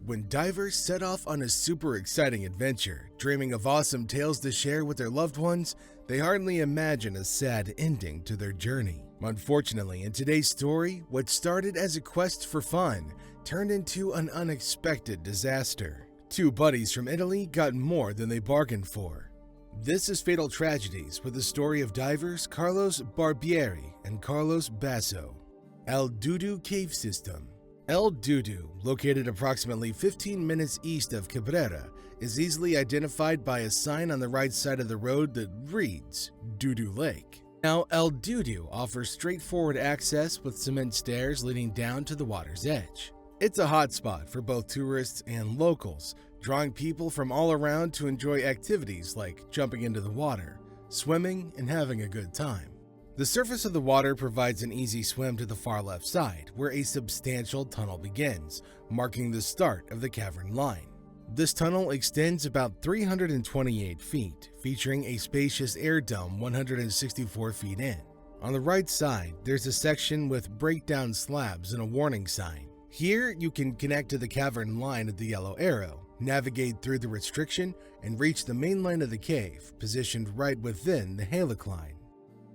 When divers set off on a super exciting adventure, dreaming of awesome tales to share with their loved ones, they hardly imagine a sad ending to their journey. Unfortunately, in today's story, what started as a quest for fun turned into an unexpected disaster. Two buddies from Italy got more than they bargained for. This is Fatal Tragedies, with the story of divers Carlos Barbieri and Carlos Basso. El Dudu Cave System. El Dudu, located approximately 15 minutes east of Cabrera, is easily identified by a sign on the right side of the road that reads Dudu Lake. Now, El Dudu offers straightforward access with cement stairs leading down to the water's edge. It's a hotspot for both tourists and locals, drawing people from all around to enjoy activities like jumping into the water, swimming, and having a good time. The surface of the water provides an easy swim to the far left side, where a substantial tunnel begins, marking the start of the cavern line. This tunnel extends about 328 feet, featuring a spacious air dome 164 feet in. On the right side, there's a section with breakdown slabs and a warning sign. Here, you can connect to the cavern line at the yellow arrow, navigate through the restriction, and reach the main line of the cave, positioned right within the halocline.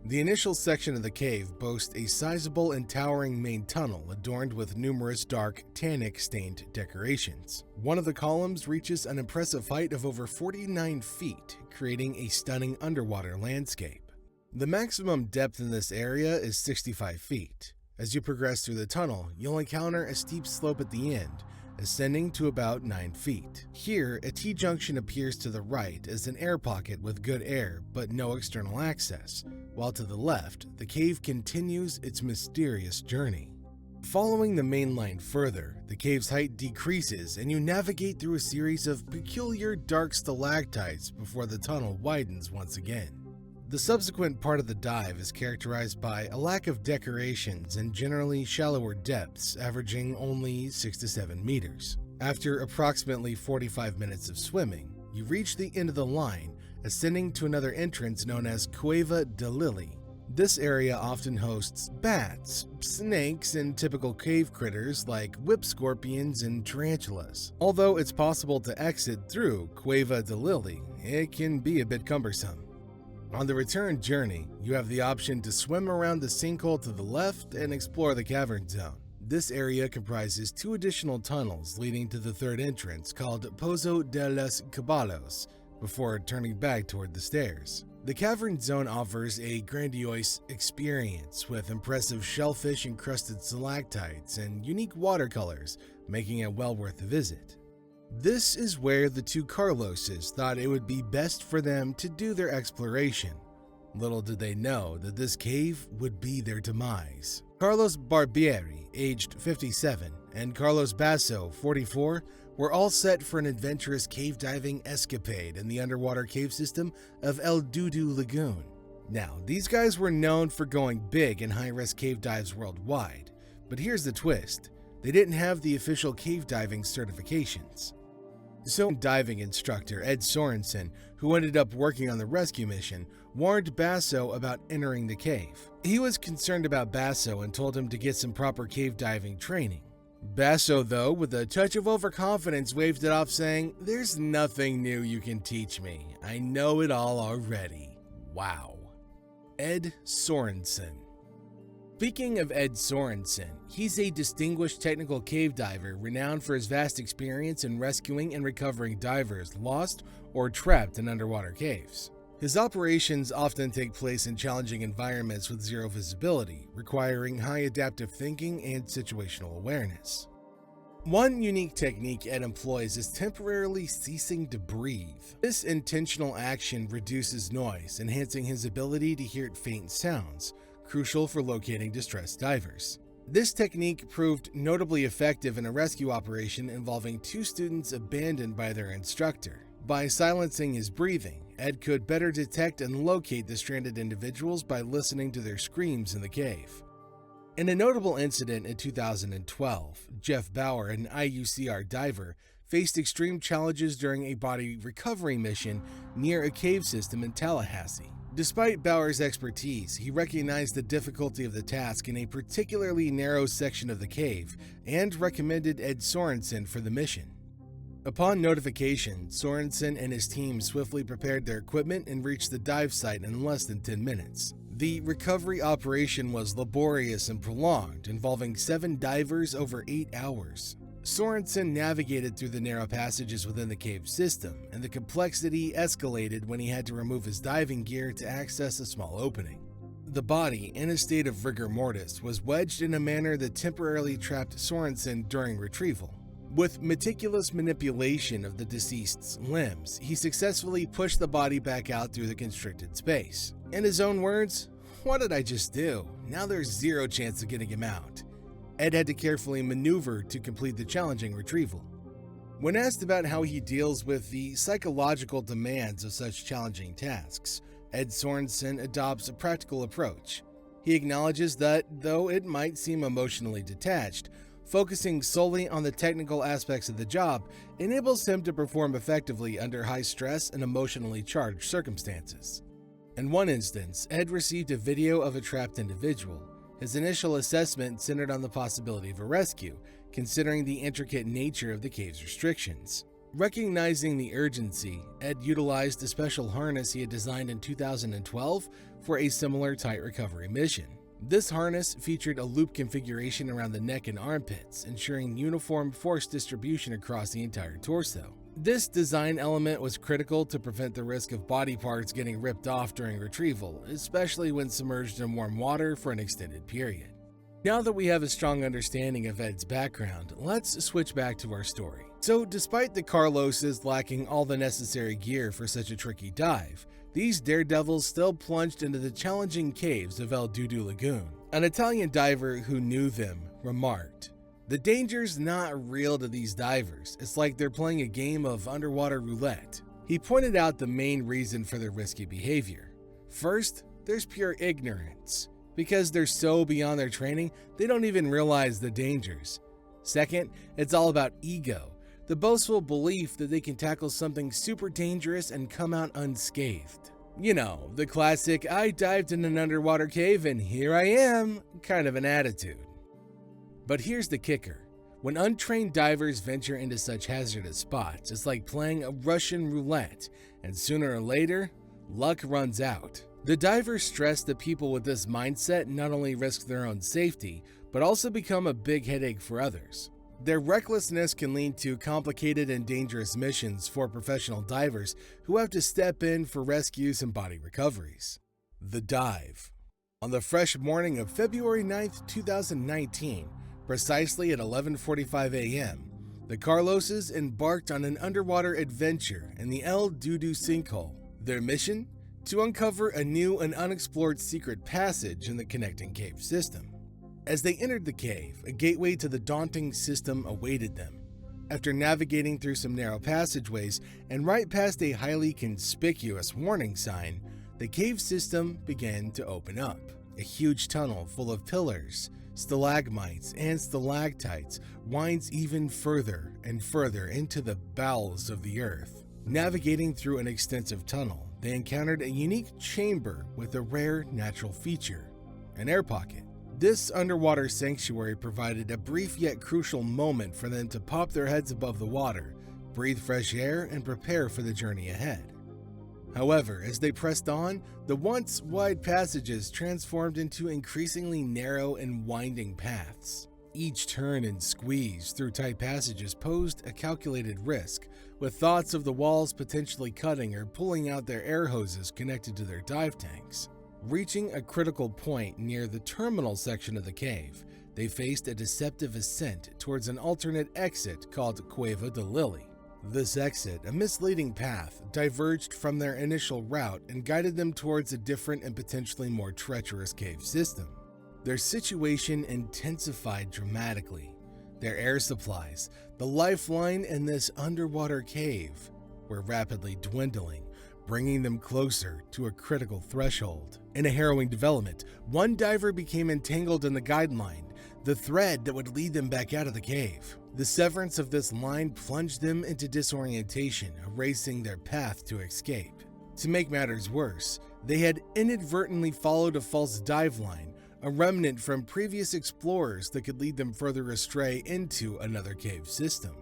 The initial section of the cave boasts a sizable and towering main tunnel adorned with numerous dark, tannic-stained decorations. One of the columns reaches an impressive height of over 49 feet, creating a stunning underwater landscape. The maximum depth in this area is 65 feet. As you progress through the tunnel, you'll encounter a steep slope at the end, ascending to about 9 feet. Here, a T-junction appears to the right as an air pocket with good air but no external access, while to the left, the cave continues its mysterious journey. Following the main line further, the cave's height decreases and you navigate through a series of peculiar dark stalactites before the tunnel widens once again. The subsequent part of the dive is characterized by a lack of decorations and generally shallower depths, averaging only 6 to 7 meters. After approximately 45 minutes of swimming, you reach the end of the line, ascending to another entrance known as Cueva de Lily. This area often hosts bats, snakes, and typical cave critters like whip scorpions and tarantulas. Although it's possible to exit through Cueva de Lily, it can be a bit cumbersome. On the return journey, you have the option to swim around the sinkhole to the left and explore the cavern zone. This area comprises 2 additional tunnels leading to the third entrance called Pozo de los Caballos, before turning back toward the stairs. The cavern zone offers a grandiose experience with impressive shellfish-encrusted stalactites and unique watercolors, making it well worth a visit. This is where the two Carloses thought it would be best for them to do their exploration. Little did they know that this cave would be their demise. Carlos Barbieri, aged 57, and Carlos Basso, 44, were all set for an adventurous cave diving escapade in the underwater cave system of El Dudu Lagoon. Now, these guys were known for going big in high-risk cave dives worldwide, but here's the twist. They didn't have the official cave diving certifications. So, diving instructor Ed Sorenson, who ended up working on the rescue mission, warned Basso about entering the cave. He was concerned about Basso and told him to get some proper cave diving training. Basso, though, with a touch of overconfidence, waved it off saying, "There's nothing new you can teach me. I know it all already." Wow. Ed Sorenson. Speaking of Ed Sorenson, he's a distinguished technical cave diver renowned for his vast experience in rescuing and recovering divers lost or trapped in underwater caves. His operations often take place in challenging environments with zero visibility, requiring high adaptive thinking and situational awareness. One unique technique Ed employs is temporarily ceasing to breathe. This intentional action reduces noise, enhancing his ability to hear faint sounds, crucial for locating distressed divers. This technique proved notably effective in a rescue operation involving 2 students abandoned by their instructor. By silencing his breathing, Ed could better detect and locate the stranded individuals by listening to their screams in the cave. In a notable incident in 2012, Jeff Bauer, an IUCR diver, faced extreme challenges during a body recovery mission near a cave system in Tallahassee. Despite Bauer's expertise, he recognized the difficulty of the task in a particularly narrow section of the cave and recommended Ed Sorenson for the mission. Upon notification, Sorenson and his team swiftly prepared their equipment and reached the dive site in less than 10 minutes. The recovery operation was laborious and prolonged, involving 7 divers over 8 hours. Sorenson navigated through the narrow passages within the cave system, and the complexity escalated when he had to remove his diving gear to access a small opening. The body, in a state of rigor mortis, was wedged in a manner that temporarily trapped Sorenson during retrieval. With meticulous manipulation of the deceased's limbs, he successfully pushed the body back out through the constricted space. In his own words, "What did I just do? Now there's zero chance of getting him out." Ed had to carefully maneuver to complete the challenging retrieval. When asked about how he deals with the psychological demands of such challenging tasks, Ed Sorenson adopts a practical approach. He acknowledges that, though it might seem emotionally detached, focusing solely on the technical aspects of the job enables him to perform effectively under high stress and emotionally charged circumstances. In one instance, Ed received a video of a trapped individual. His initial assessment centered on the possibility of a rescue, considering the intricate nature of the cave's restrictions. Recognizing the urgency, Ed utilized a special harness he had designed in 2012 for a similar tight recovery mission. This harness featured a loop configuration around the neck and armpits, ensuring uniform force distribution across the entire torso. This design element was critical to prevent the risk of body parts getting ripped off during retrieval, especially when submerged in warm water for an extended period. Now that we have a strong understanding of Ed's background, let's switch back to our story. So despite the Carloses lacking all the necessary gear for such a tricky dive, these daredevils still plunged into the challenging caves of El Dudu Lagoon. An Italian diver who knew them remarked, "The danger's not real to these divers. It's like they're playing a game of underwater roulette." He pointed out the main reason for their risky behavior. First, there's pure ignorance. Because they're so beyond their training, they don't even realize the dangers. Second, it's all about ego. The boastful belief that they can tackle something super dangerous and come out unscathed. You know, the classic "I dived in an underwater cave and here I am" kind of an attitude. But here's the kicker. When untrained divers venture into such hazardous spots, it's like playing a Russian roulette, and sooner or later, luck runs out. The divers stress that people with this mindset not only risk their own safety, but also become a big headache for others. Their recklessness can lead to complicated and dangerous missions for professional divers who have to step in for rescues and body recoveries. The dive. On the fresh morning of February 9th, 2019, precisely at 11:45 a.m., the Carloses embarked on an underwater adventure in the El Dudu sinkhole. Their mission? To uncover a new and unexplored secret passage in the connecting cave system. As they entered the cave, a gateway to the daunting system awaited them. After navigating through some narrow passageways and right past a highly conspicuous warning sign, the cave system began to open up. A huge tunnel full of pillars, stalagmites, and stalactites winds even further and further into the bowels of the earth. Navigating through an extensive tunnel, they encountered a unique chamber with a rare natural feature, an air pocket. This underwater sanctuary provided a brief yet crucial moment for them to pop their heads above the water, breathe fresh air, and prepare for the journey ahead. However, as they pressed on, the once wide passages transformed into increasingly narrow and winding paths. Each turn and squeeze through tight passages posed a calculated risk, with thoughts of the walls potentially cutting or pulling out their air hoses connected to their dive tanks. Reaching a critical point near the terminal section of the cave, they faced a deceptive ascent towards an alternate exit called Cueva de Lily. This exit, a misleading path, diverged from their initial route and guided them towards a different and potentially more treacherous cave system. Their situation intensified dramatically. Their air supplies, the lifeline in this underwater cave, were rapidly dwindling, bringing them closer to a critical threshold. In a harrowing development, one diver became entangled in the guideline, the thread that would lead them back out of the cave. The severance of this line plunged them into disorientation, erasing their path to escape. To make matters worse, they had inadvertently followed a false dive line, a remnant from previous explorers that could lead them further astray into another cave system.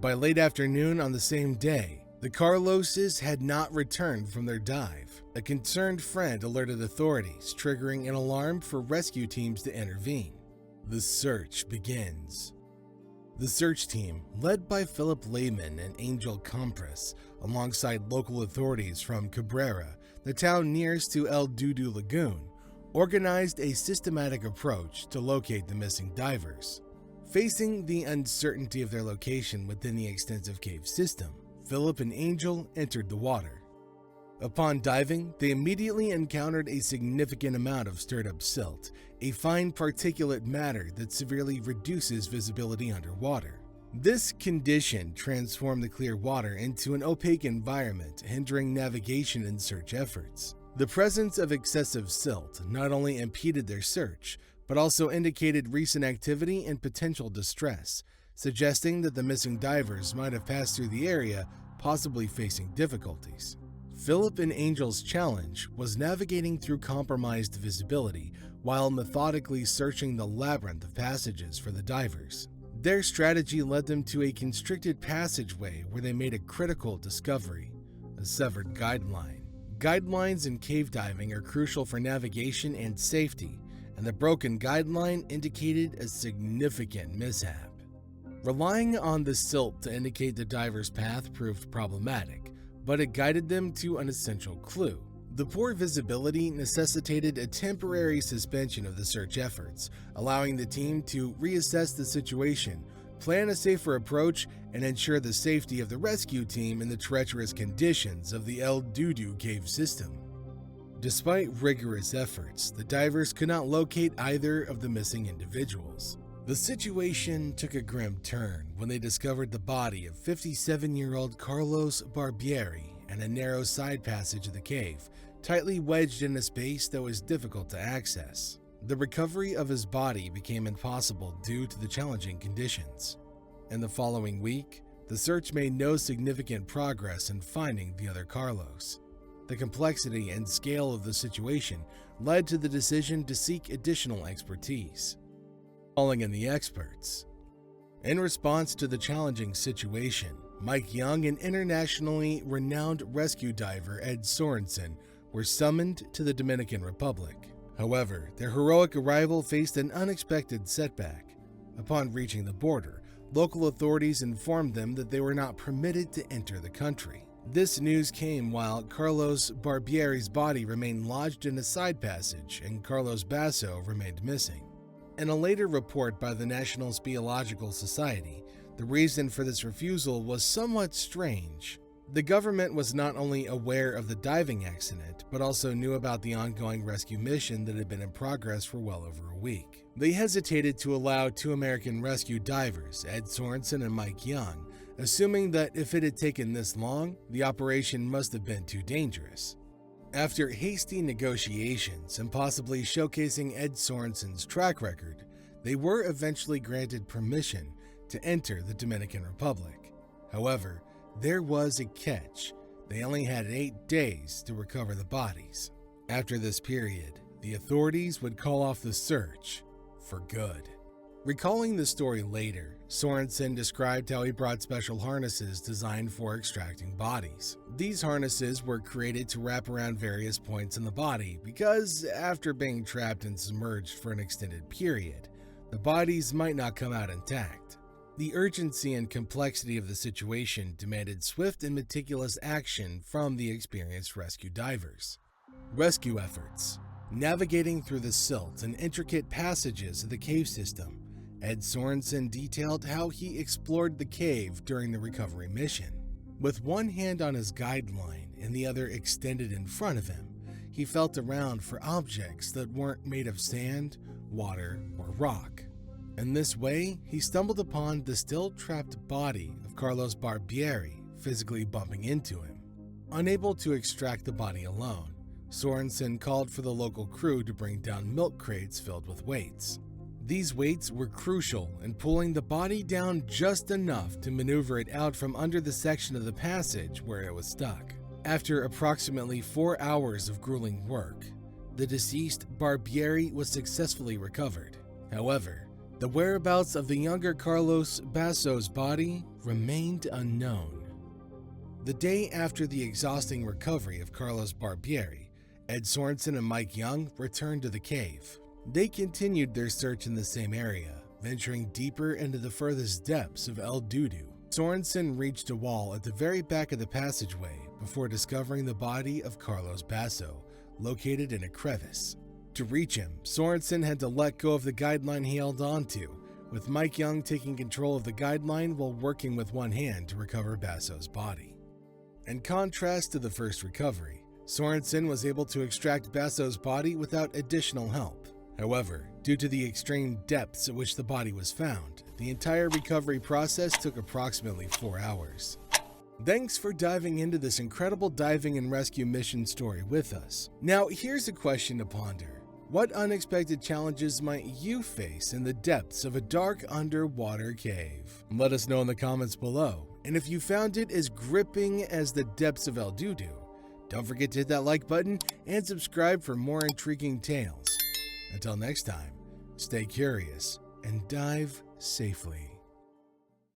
By late afternoon on the same day, the Carloses had not returned from their dive. A concerned friend alerted authorities, triggering an alarm for rescue teams to intervene. The search begins. The search team, led by Philip Lehman and Angel Compress, alongside local authorities from Cabrera, the town nearest to El Dudu Lagoon, organized a systematic approach to locate the missing divers. Facing the uncertainty of their location within the extensive cave system, Philip and Angel entered the water. Upon diving, they immediately encountered a significant amount of stirred-up silt, a fine particulate matter that severely reduces visibility underwater. This condition transformed the clear water into an opaque environment, hindering navigation and search efforts. The presence of excessive silt not only impeded their search, but also indicated recent activity and potential distress, suggesting that the missing divers might have passed through the area, possibly facing difficulties. Philip and Angel's challenge was navigating through compromised visibility while methodically searching the labyrinth of passages for the divers. Their strategy led them to a constricted passageway where they made a critical discovery: a severed guideline. Guidelines in cave diving are crucial for navigation and safety, and the broken guideline indicated a significant mishap. Relying on the silt to indicate the diver's path proved problematic, but it guided them to an essential clue. The poor visibility necessitated a temporary suspension of the search efforts, allowing the team to reassess the situation, plan a safer approach, and ensure the safety of the rescue team in the treacherous conditions of the El Dudu cave system. Despite rigorous efforts, the divers could not locate either of the missing individuals. The situation took a grim turn when they discovered the body of 57-year-old Carlos Barbieri in a narrow side passage of the cave, tightly wedged in a space that was difficult to access. The recovery of his body became impossible due to the challenging conditions. In the following week, the search made no significant progress in finding the other Carlos. The complexity and scale of the situation led to the decision to seek additional expertise. Calling in the experts. In response to the challenging situation, Mike Young and internationally renowned rescue diver Ed Sorenson were summoned to the Dominican Republic. However, their heroic arrival faced an unexpected setback. Upon reaching the border, local authorities informed them that they were not permitted to enter the country. This news came while Carlos Barbieri's body remained lodged in a side passage and Carlos Basso remained missing. In a later report by the National Speleological Society, the reason for this refusal was somewhat strange. The government was not only aware of the diving accident, but also knew about the ongoing rescue mission that had been in progress for well over a week. They hesitated to allow two American rescue divers, Ed Sorenson and Mike Young, assuming that if it had taken this long, the operation must have been too dangerous. After hasty negotiations and possibly showcasing Ed Sorenson's track record, they were eventually granted permission to enter the Dominican Republic. However, there was a catch. They only had 8 days to recover the bodies. After this period, the authorities would call off the search for good. Recalling the story later, Sorenson described how he brought special harnesses designed for extracting bodies. These harnesses were created to wrap around various points in the body because, after being trapped and submerged for an extended period, the bodies might not come out intact. The urgency and complexity of the situation demanded swift and meticulous action from the experienced rescue divers. Rescue efforts. Navigating through the silt and intricate passages of the cave system, Ed Sorenson detailed how he explored the cave during the recovery mission. With one hand on his guideline and the other extended in front of him, he felt around for objects that weren't made of sand, water, or rock. In this way, he stumbled upon the still trapped body of Carlos Barbieri, physically bumping into him. Unable to extract the body alone, Sorenson called for the local crew to bring down milk crates filled with weights. These weights were crucial in pulling the body down just enough to maneuver it out from under the section of the passage where it was stuck. After approximately 4 hours of grueling work, the deceased Barbieri was successfully recovered. However, the whereabouts of the younger Carlos Basso's body remained unknown. The day after the exhausting recovery of Carlos Barbieri, Ed Sorenson and Mike Young returned to the cave. They continued their search in the same area, venturing deeper into the furthest depths of El Dudu. Sorenson reached a wall at the very back of the passageway before discovering the body of Carlos Basso, located in a crevice. To reach him, Sorenson had to let go of the guideline he held onto, with Mike Young taking control of the guideline while working with one hand to recover Basso's body. In contrast to the first recovery, Sorenson was able to extract Basso's body without additional help. However, due to the extreme depths at which the body was found, the entire recovery process took approximately 4 hours. Thanks for diving into this incredible diving and rescue mission story with us. Now, here's a question to ponder. What unexpected challenges might you face in the depths of a dark underwater cave? Let us know in the comments below. And if you found it as gripping as the depths of El Dudu, don't forget to hit that like button and subscribe for more intriguing tales. Until next time, stay curious and dive safely.